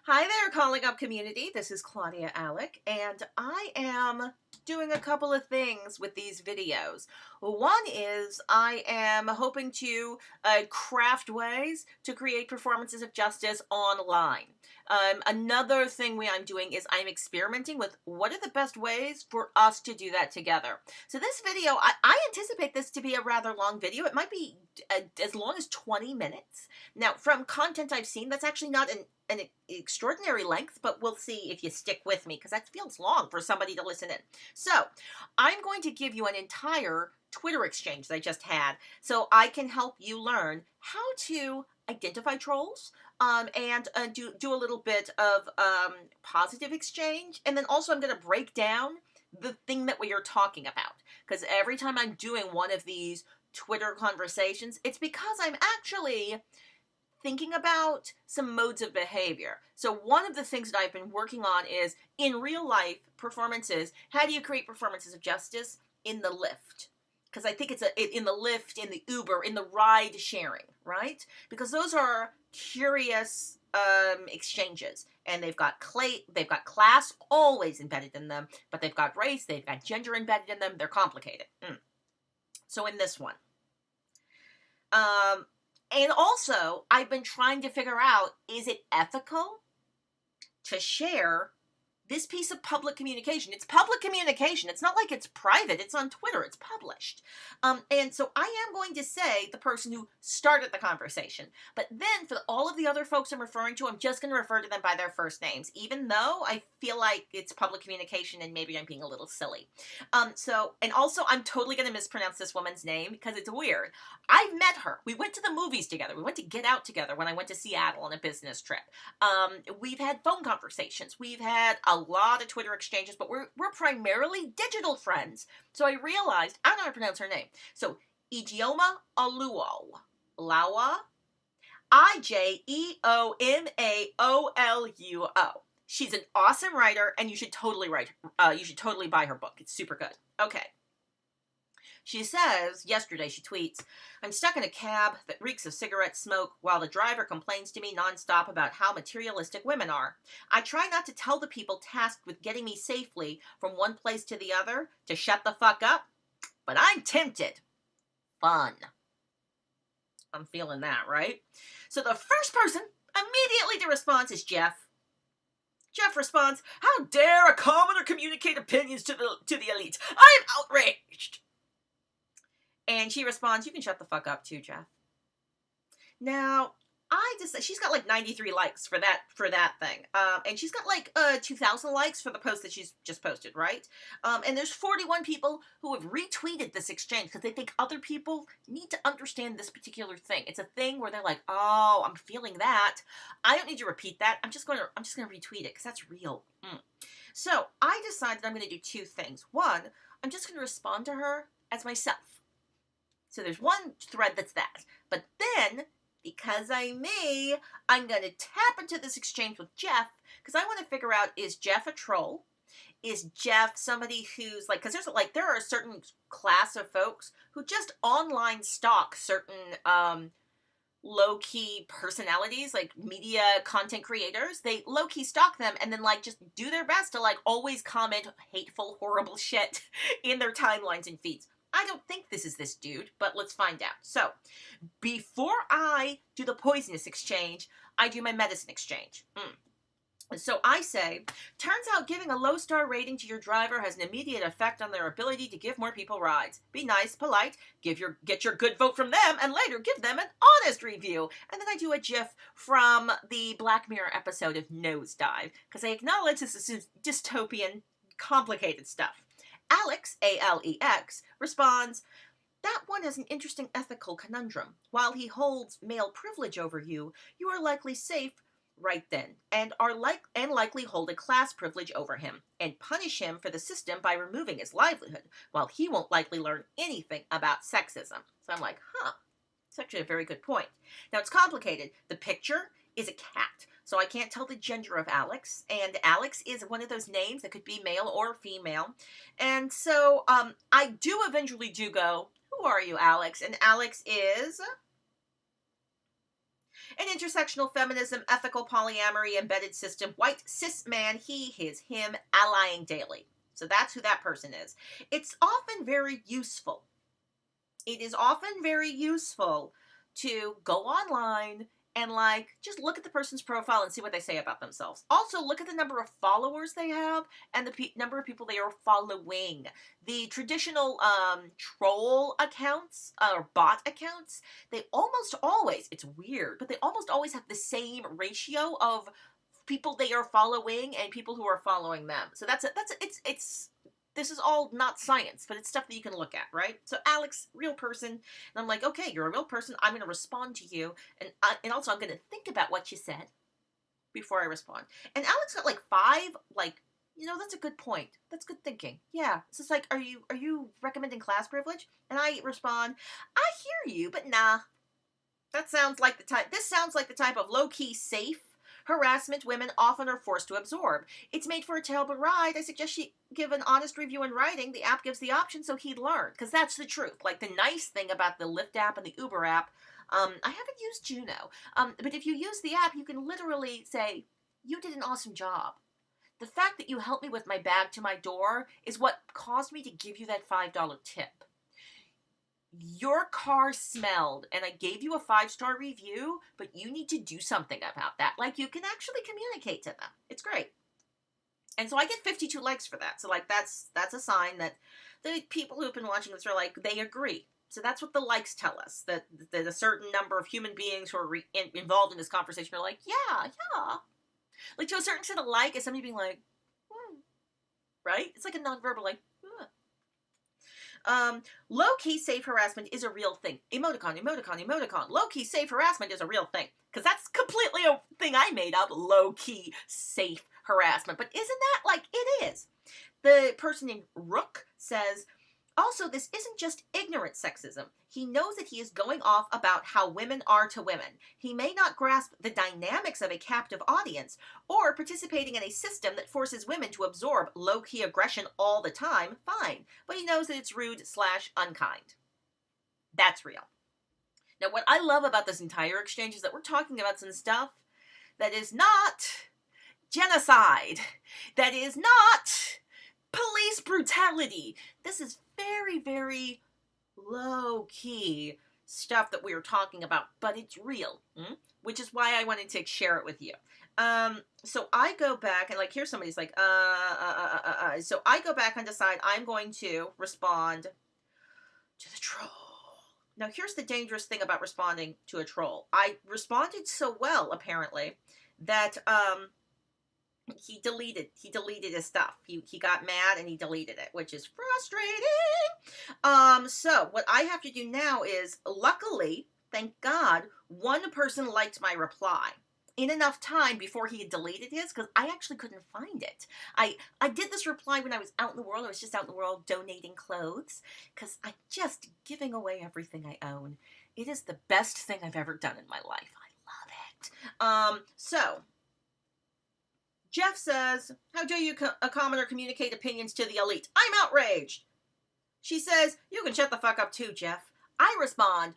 Hi there, Calling Up community. This is Claudia Alick, and I am doing a couple of things with these videos. One is I am hoping to craft ways to create performances of justice online. Another thing I'm doing is I'm experimenting with what are the best ways for us to do that together. So this video, I anticipate this to be a rather long video. It might be as long as 20 minutes. Now, from content I've seen, that's actually not an extraordinary length, but we'll see if you stick with me, because that feels long for somebody to listen in. So I'm going to give you an entire Twitter exchange that I just had, so I can help you learn how to identify trolls, and do a little bit of positive exchange, and then also I'm going to break down the thing that we are talking about, because every time I'm doing one of these Twitter conversations, it's because I'm actually thinking about some modes of behavior. So one of the things that I've been working on is, in real life performances, how do you create performances of justice in the Lyft? Because I think it's in the Lyft, in the Uber, in the ride sharing, right? Because those are curious exchanges, and they've got class always embedded in them, but they've got race, they've got gender embedded in them. They're complicated. So in this one, and also, I've been trying to figure out, is it ethical to share this piece of public communication? It's public communication. It's not like it's private. It's on Twitter. It's published. And so I am going to say the person who started the conversation. But then for all of the other folks I'm referring to, I'm just going to refer to them by their first names, even though I feel like it's public communication and maybe I'm being a little silly. And also, I'm totally going to mispronounce this woman's name because it's weird. I've met her. We went to the movies together. We went to Get Out together when I went to Seattle on a business trip. We've had phone conversations. We've had a lot of Twitter exchanges, but we're primarily digital friends. So I realized, I don't know how to pronounce her name. So Ijeoma Oluo. Lawa? Ijeomaoluo. She's an awesome writer, and you should totally buy her book. It's super good. Okay. She says, yesterday she tweets, I'm stuck in a cab that reeks of cigarette smoke while the driver complains to me nonstop about how materialistic women are. I try not to tell the people tasked with getting me safely from one place to the other to shut the fuck up, but I'm tempted. Fun. I'm feeling that, right? So the first person immediately to respond is Jeff. Jeff responds, how dare a commoner communicate opinions to the elite? I'm outraged. And she responds, you can shut the fuck up too, Jeff. Now, she's got like 93 likes for that thing. And she's got like 2,000 likes for the post that she's just posted, right? And there's 41 people who have retweeted this exchange because they think other people need to understand this particular thing. It's a thing where they're like, oh, I'm feeling that. I don't need to repeat that. I'm just gonna retweet it because that's real. So I decided I'm gonna do two things. One, I'm just gonna respond to her as myself. So there's one thread that's that. But then, because I'm me, I'm going to tap into this exchange with Jeff, because I want to figure out, is Jeff a troll? Is Jeff somebody who's like, because there are a certain class of folks who just online stalk certain low-key personalities, like media content creators. They low-key stalk them and then like just do their best to like always comment hateful, horrible shit in their timelines and feeds. I don't think this is this dude, but let's find out. So, before I do the poisonous exchange, I do my medicine exchange. So I say, turns out giving a low star rating to your driver has an immediate effect on their ability to give more people rides. Be nice, polite, get your good vote from them, and later give them an honest review. And then I do a gif from the Black Mirror episode of Nosedive, because I acknowledge this is dystopian, complicated stuff. Alex, A-L-E-X, responds, that one has an interesting ethical conundrum. While he holds male privilege over you, you are likely safe right then, and likely hold a class privilege over him, and punish him for the system by removing his livelihood, while he won't likely learn anything about sexism. So I'm like, it's actually a very good point. Now, it's complicated. The picture is a cat. So I can't tell the gender of Alex, and Alex is one of those names that could be male or female. And so I do eventually go, who are you, Alex? And Alex is An intersectional feminism, ethical polyamory, embedded system, white cis man, he, his, him, allying daily. So that's who that person is. It's often very useful. It is often very useful to go online and just look at the person's profile and see what they say about themselves. Also, look at the number of followers they have and the number of people they are following. The traditional troll accounts or bot accounts, they almost always, it's weird, but they almost always have the same ratio of people they are following and people who are following them. So this is all not science, but it's stuff that you can look at, right? So Alex, real person, and I'm like, okay, you're a real person. I'm going to respond to you, and also I'm going to think about what you said before I respond. And Alex got 5, that's a good point. That's good thinking. Yeah, it's just are you recommending class privilege? And I respond, I hear you, but nah. This sounds like the type of low-key safe harassment women often are forced to absorb. It's made for a terrible ride. I suggest she give an honest review in writing. The app gives the option so he'd learn. Because that's the truth. The nice thing about the Lyft app and the Uber app, I haven't used Juno, but if you use the app, you can literally say, you did an awesome job. The fact that you helped me with my bag to my door is what caused me to give you that $5 tip. Your car smelled, and I gave you a 5-star review, but you need to do something about that. You can actually communicate to them. It's great. And so I get 52 likes for that. So, that's a sign that the people who've been watching this are they agree. So that's what the likes tell us, that a certain number of human beings who are involved in this conversation are yeah. To a certain extent, a like is somebody being right? It's a nonverbal, low-key safe harassment is a real thing. Emoticon, emoticon, emoticon. Low-key safe harassment is a real thing. Because that's completely a thing I made up, low-key safe harassment. But isn't that it is? The person named Rook says, also, this isn't just ignorant sexism. He knows that he is going off about how women are to women. He may not grasp the dynamics of a captive audience or participating in a system that forces women to absorb low-key aggression all the time, fine. But he knows that it's rude/unkind. That's real. Now, what I love about this entire exchange is that we're talking about some stuff that is not genocide, that is not police brutality. This is very, very low-key stuff that we are talking about, but it's real, which is why I wanted to share it with you. So I go back and here's somebody's so I go back and decide I'm going to respond to the troll. Now here's the dangerous thing about responding to a troll. I responded so well, apparently, that he deleted his stuff. He got mad and he deleted it, which is frustrating. So what I have to do now is, luckily, thank God, one person liked my reply in enough time before he had deleted his, because I actually couldn't find it. I did this reply when I was out in the world. I was just out in the world donating clothes, because I'm just giving away everything I own. It is the best thing I've ever done in my life. I love it. So Jeff says, how dare you, a commoner, communicate opinions to the elite? I'm outraged. She says, you can shut the fuck up too, Jeff. I respond,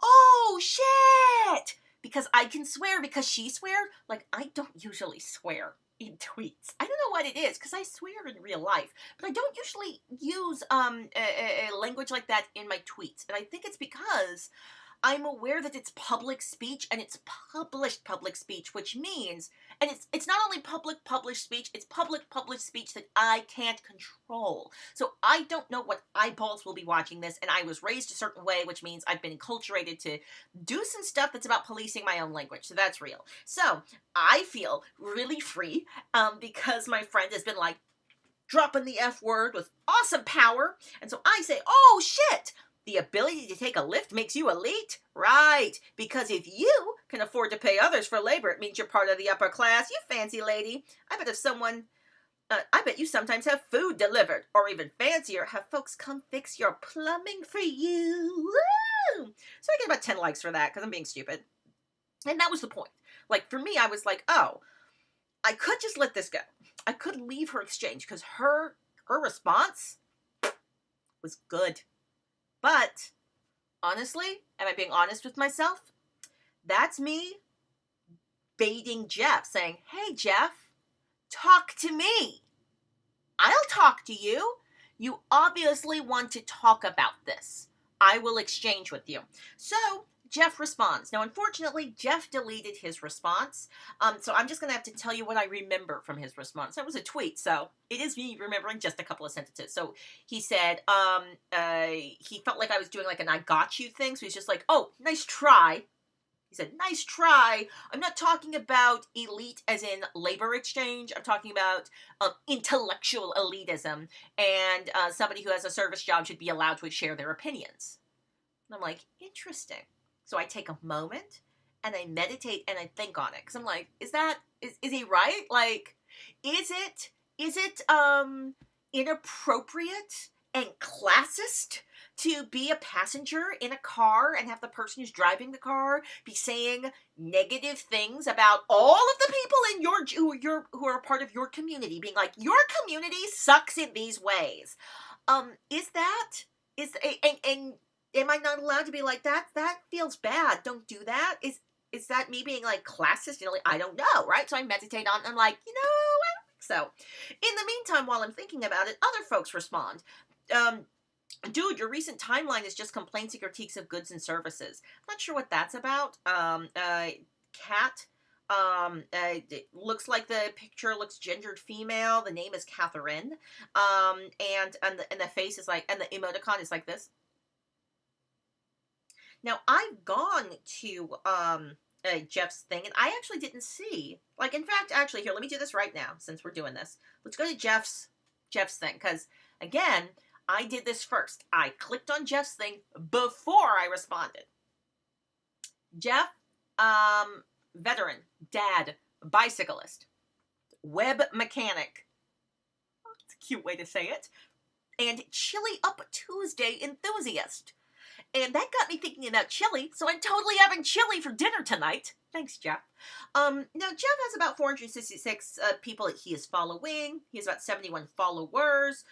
oh, shit! Because I can swear, because she swears. I don't usually swear in tweets. I don't know what it is, because I swear in real life. But I don't usually use a language like that in my tweets. And I think it's because I'm aware that it's public speech, and it's published public speech, which means, and it's not only published speech, it's published speech that I can't control. So I don't know what eyeballs will be watching this, and I was raised a certain way, which means I've been enculturated to do some stuff that's about policing my own language. So that's real. So I feel really free, because my friend has been dropping the F word with awesome power. And so I say, oh shit! The ability to take a lift makes you elite? Right. Because if you can afford to pay others for labor, it means you're part of the upper class. You fancy lady. I bet you sometimes have food delivered. Or even fancier, have folks come fix your plumbing for you. Woo! So I get about 10 likes for that, because I'm being stupid. And that was the point. For me, I was oh, I could just let this go. I could leave her exchange, because her response was good. But, honestly, am I being honest with myself? That's me baiting Jeff, saying, hey, Jeff, talk to me. I'll talk to you. You obviously want to talk about this. I will exchange with you. So Jeff responds. Now, unfortunately, Jeff deleted his response. So I'm just going to have to tell you what I remember from his response. That was a tweet, so it is me remembering just a couple of sentences. So he said he felt like I was doing like an I got you thing. So he's just like, oh, nice try. He said, nice try. I'm not talking about elite as in labor exchange. I'm talking about intellectual elitism. And somebody who has a service job should be allowed to share their opinions. And I'm like, interesting. So I take a moment and I meditate and I think on it. Because I'm like, is he right? Like, is it inappropriate and classist to be a passenger in a car and have the person who's driving the car be saying negative things about all of the people in who are part of your community, being like, your community sucks in these ways? Am I not allowed to be like that? That feels bad. Don't do that. Is that me being like classist? You know, like, I don't know, right? So I meditate on it and I'm like, I don't think so. In the meantime, while I'm thinking about it, other folks respond. Dude, your recent timeline is just complaints and critiques of goods and services. I'm not sure what that's about. Cat. It looks like the picture looks gendered female. The name is Catherine. And the face is like, and the emoticon is like this. Now, I've gone to Jeff's thing, and I actually didn't see. Like, in fact, actually, here, let me do this right now, since we're doing this. Let's go to Jeff's thing, because, again, I did this first. I clicked on Jeff's thing before I responded. Jeff, veteran, dad, bicyclist, web mechanic. It's a cute way to say it. And Chili Up Tuesday enthusiast. And that got me thinking about chili, so I'm totally having chili for dinner tonight. Thanks, Jeff. Now, Jeff has about 466 people that he is following. He has about 71 followers.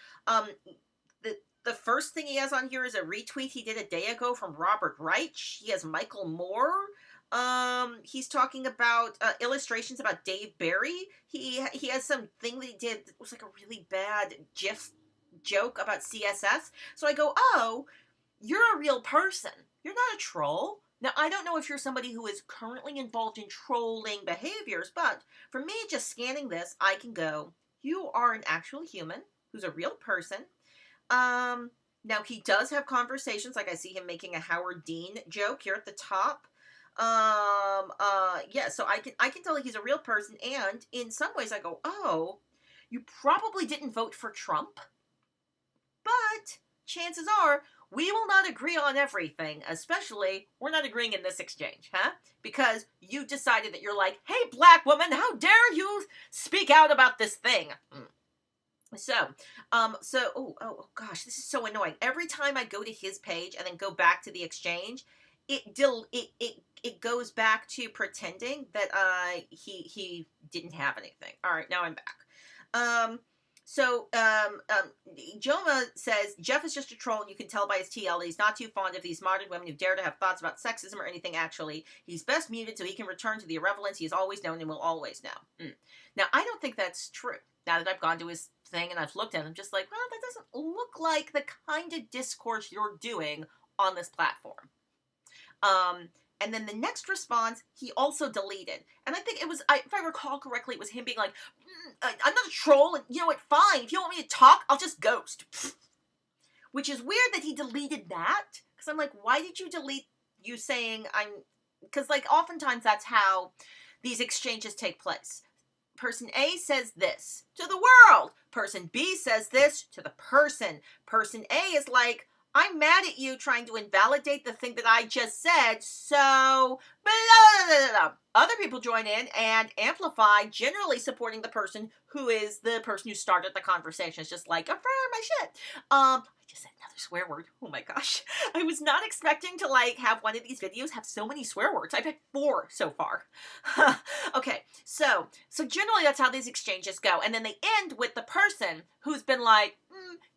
The first thing he has on here is a retweet he did a day ago from Robert Reich. He has Michael Moore. He's talking about illustrations about Dave Barry. He has something that he did that was like a really bad GIF joke about CSS. So I go, oh, you're a real person. You're not a troll. Now, I don't know if you're somebody who is currently involved in trolling behaviors, but for me, just scanning this, I can go, you are an actual human who's a real person. Now he does have conversations, like I see him making a Howard Dean joke here at the top. Yeah, so I can tell he's a real person, and in some ways I go, oh, you probably didn't vote for Trump, but chances are we will not agree on everything, especially we're not agreeing in this exchange, huh? Because you decided that you're like, hey, black woman, how dare you speak out about this thing? Oh gosh, this is so annoying. Every time I go to his page and then go back to the exchange, it goes back to pretending that he didn't have anything. All right, now I'm back. Jonah says, Jeff is just a troll, and you can tell by his TL he's not too fond of these modern women who dare to have thoughts about sexism or anything actually. He's best muted so he can return to the irrelevance he has always known and will always know. Now, I don't think that's true. Now that I've gone to his thing and I've looked at it, I'm just like, well, that doesn't look like the kind of discourse you're doing on this platform. And then the next response, he also deleted. And I think it was, if I recall correctly, it was him being like, I'm not a troll, and you know what, fine. If you don't want me to talk, I'll just ghost. Which is weird that he deleted that. Because I'm like, why did you delete you saying because like oftentimes that's how these exchanges take place. Person A says this to the world. Person B says this to the person. Person A is like, I'm mad at you trying to invalidate the thing that I just said, so blah, blah, blah, blah. Other people join in and amplify, generally supporting the person who is the person who started the conversation. It's just like, affirm my shit. I just said another swear word. Oh my gosh. I was not expecting to like have one of these videos have so many swear words. I've had 4 so far. Okay, so generally that's how these exchanges go. And then they end with the person who's been like,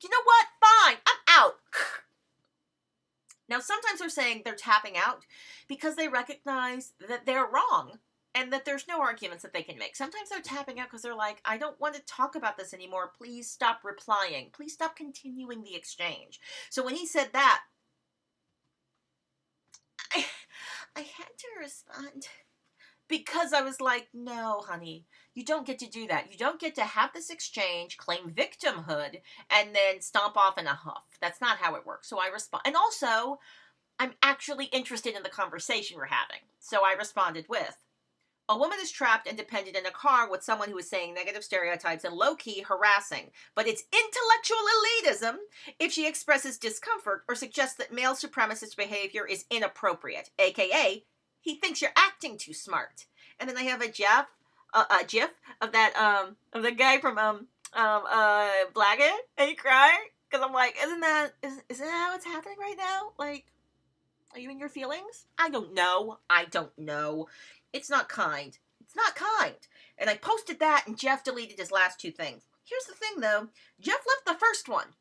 you know what? Fine, I'm out. Now, sometimes they're saying they're tapping out because they recognize that they're wrong and that there's no arguments that they can make. Sometimes they're tapping out because they're like, I don't want to talk about this anymore. Please stop replying. Please stop continuing the exchange. So when he said that, I had to respond. Because I was like, no, honey, you don't get to do that. You don't get to have this exchange, claim victimhood, and then stomp off in a huff. That's not how it works. So I respond. And also, I'm actually interested in the conversation we're having. So I responded with, a woman is trapped and dependent in a car with someone who is saying negative stereotypes and low-key harassing. But it's intellectual elitism if she expresses discomfort or suggests that male supremacist behavior is inappropriate, aka he thinks you're acting too smart. And then I have a gif of that of the guy from Blackett, and he crying because I'm like, isn't that how it's happening right now? Like, are you in your feelings? I don't know. It's not kind. It's not kind. And I posted that, and Jeff deleted his last two things. Here's the thing, though. Jeff left the first one.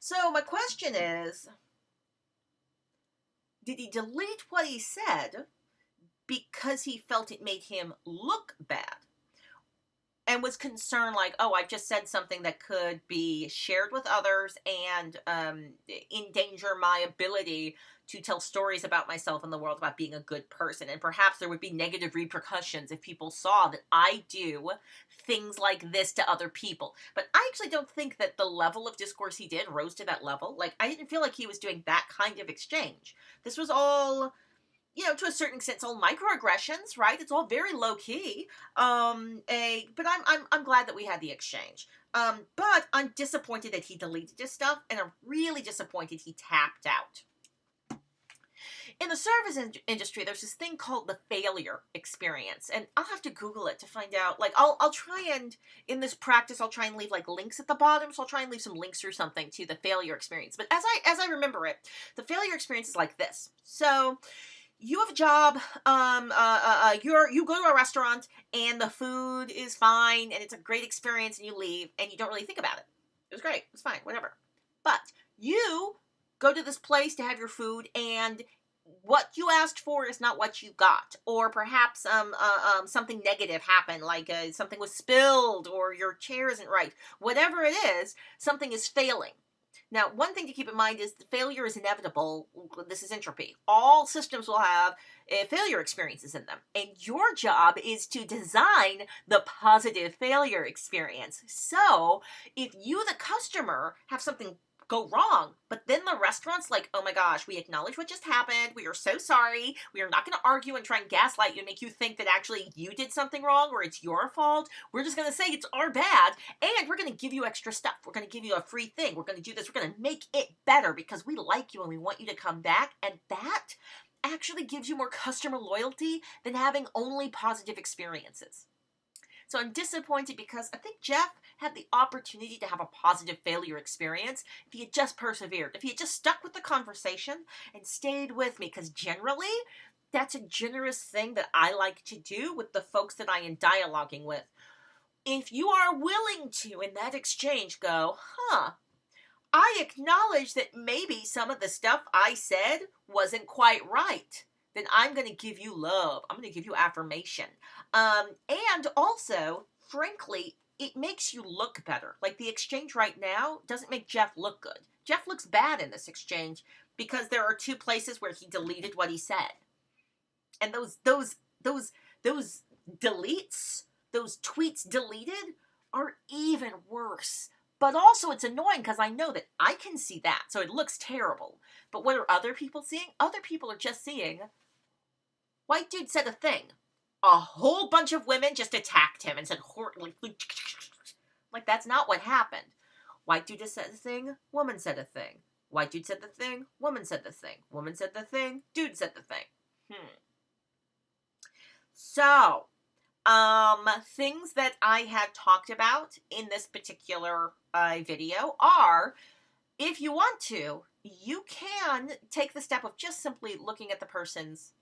So my question is, did he delete what he said because he felt it made him look bad? And was concerned like, oh, I've just said something that could be shared with others and endanger my ability to tell stories about myself in the world about being a good person. And perhaps there would be negative repercussions if people saw that I do things like this to other people. But I actually don't think that the level of discourse he did rose to that level. Like, I didn't feel like he was doing that kind of exchange. This was all, you know, to a certain extent, it's all microaggressions, right? It's all very low key. But I'm glad that we had the exchange. But I'm disappointed that he deleted his stuff, and I'm really disappointed he tapped out. In the service industry, there's this thing called the failure experience, and I'll have to Google it to find out. Like, I'll try and, in this practice, I'll try and leave, like, links at the bottom, so I'll try and leave some links or something to the failure experience. But as I remember it, the failure experience is like this. So, you have a job, you go to a restaurant, and the food is fine, and it's a great experience, and you leave, and you don't really think about it. It was great, it was fine, whatever. But you go to this place to have your food, and what you asked for is not what you got, or perhaps something negative happened, like something was spilled, or your chair isn't right. Whatever it is, something is failing. Now, one thing to keep in mind is that failure is inevitable. This is entropy. All systems will have failure experiences in them, and your job is to design the positive failure experience. So, if you, the customer, have something go wrong, but then the restaurant's like, oh my gosh, we acknowledge what just happened, we are so sorry, we are not going to argue and try and gaslight you and make you think that actually you did something wrong or it's your fault, we're just going to say it's our bad, and we're going to give you extra stuff, we're going to give you a free thing, we're going to do this, we're going to make it better because we like you and we want you to come back, and that actually gives you more customer loyalty than having only positive experiences. So I'm disappointed because I think Jeff had the opportunity to have a positive failure experience if he had just persevered, if he had just stuck with the conversation and stayed with me, because generally that's a generous thing that I like to do with the folks that I am dialoguing with. If you are willing to, in that exchange, go, I acknowledge that maybe some of the stuff I said wasn't quite right, then I'm going to give you love. I'm going to give you affirmation. And also, frankly, it makes you look better. Like, the exchange right now doesn't make Jeff look good. Jeff looks bad in this exchange because there are two places where he deleted what he said. And those deletes, those tweets deleted, are even worse. But also, it's annoying because I know that I can see that, so it looks terrible. But what are other people seeing? Other people are just seeing, white dude said a thing. A whole bunch of women just attacked him and said, like, that's not what happened. White dude just said a thing, woman said a thing. White dude said the thing, woman said the thing. Woman said the thing, dude said the thing. So, things that I had talked about in this particular video are, if you want to, you can take the step of just simply looking at the person's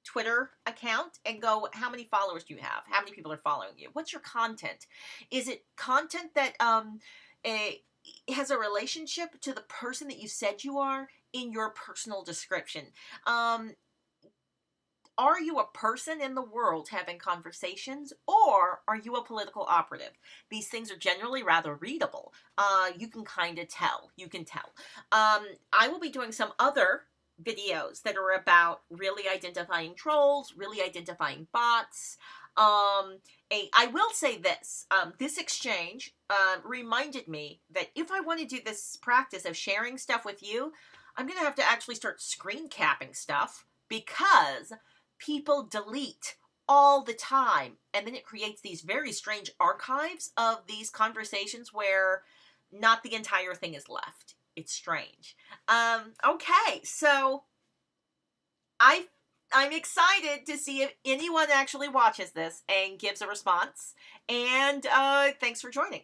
Twitter account and go, how many followers do you have? How many people are following you? What's your content? Is it content that has a relationship to the person that you said you are in your personal description? are you a person in the world having conversations, or are you a political operative? These things are generally rather readable. You can kind of tell. You can tell. I will be doing some other videos that are about really identifying trolls, really identifying bots. I will say this. This exchange reminded me that if I want to do this practice of sharing stuff with you, I'm going to have to actually start screen capping stuff, because people delete all the time. And then it creates these very strange archives of these conversations where not the entire thing is left. It's strange. Okay, so I'm excited to see if anyone actually watches this and gives a response. And thanks for joining.